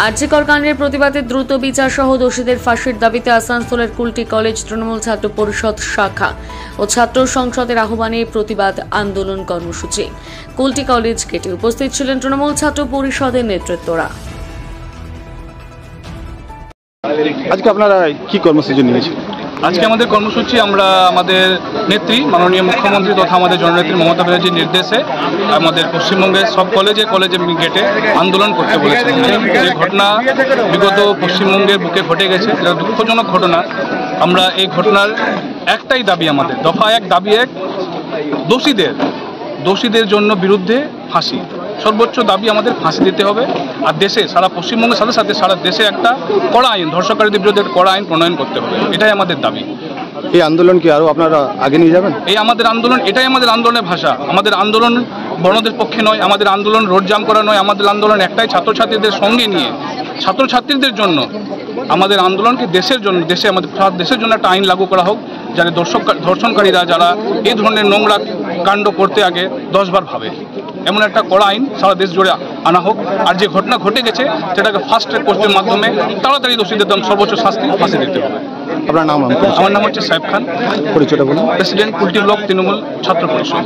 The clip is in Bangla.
আরজিকর কাণ্ডের প্রতিবাদে দ্রুত বিচার সহ দোষীদের ফাঁসির দাবিতে আসানসোলের কুলটি কলেজ তৃণমূল ছাত্র পরিষদ শাখা ও ছাত্র সংসদের আহ্বানে প্রতিবাদ আন্দোলন কর্মসূচি। কুলটি কলেজ গেটে উপস্থিত ছিলেন তৃণমূল ছাত্র পরিষদের নেতৃত্বরা। আজকে আপনারা কি কর্মসূচি নিয়েছেন? আজকে আমাদের কর্মসূচি আমরা আমাদের নেত্রী মাননীয় মুখ্যমন্ত্রী তথা আমাদের জননেত্রী মমতা ব্যানার্জির নির্দেশে আমাদের পশ্চিমবঙ্গের সব কলেজে গেটে আন্দোলন করতে বলেছেন। যে ঘটনা বিগত পশ্চিমবঙ্গের বুকে ঘটে গেছে, এটা দুঃখজনক ঘটনা। আমরা এই ঘটনার একটাই দাবি, আমাদের দফা এক, দাবি এক, দোষীদের জন্য বিরুদ্ধে ফাঁসি, সর্বোচ্চ দাবি আমাদের ফাঁসি দিতে হবে। আর দেশে সারা পশ্চিমবঙ্গের সাথে সাথে সারা দেশে একটা কড়া আইন, ধর্ষণকারীদের বিরুদ্ধে কড়া আইন প্রণয়ন করতে হবে, এটাই আমাদের দাবি। এই আন্দোলন কি আরো আপনারা আগে নিয়ে যাবেন? এই আমাদের আন্দোলন, এটাই আমাদের আন্দোলনের ভাষা। আমাদের আন্দোলন বড়দের পক্ষে নয়, আমাদের আন্দোলন রোড জাম করা নয়, আমাদের আন্দোলন একটাই, ছাত্রছাত্রীদের সঙ্গে নিয়ে ছাত্রছাত্রীদের জন্য আমাদের আন্দোলনকে আমাদের দেশের জন্য একটা আইন লাগু করা হোক, যাতে ধর্ষণকারীরা যারা এই ধরনের নোংরা কাণ্ড করতে আগে 10 বার ভাবে, এমন একটা কড়া আইন সারা দেশ জুড়ে আনা হোক। আর যে ঘটনা ঘটে গেছে সেটাকে ফাস্ট ট্র্যাক কোর্টের মাধ্যমে তাড়াতাড়ি দোষীদের সর্বোচ্চ শাস্তি ফাঁসি দিতে হবে। আপনার নাম? আমার নাম হচ্ছে সাহেব খান, পরিচয়টা বলুন। প্রেসিডেন্ট কুলটি ব্লক তৃণমূল ছাত্র পরিষদ।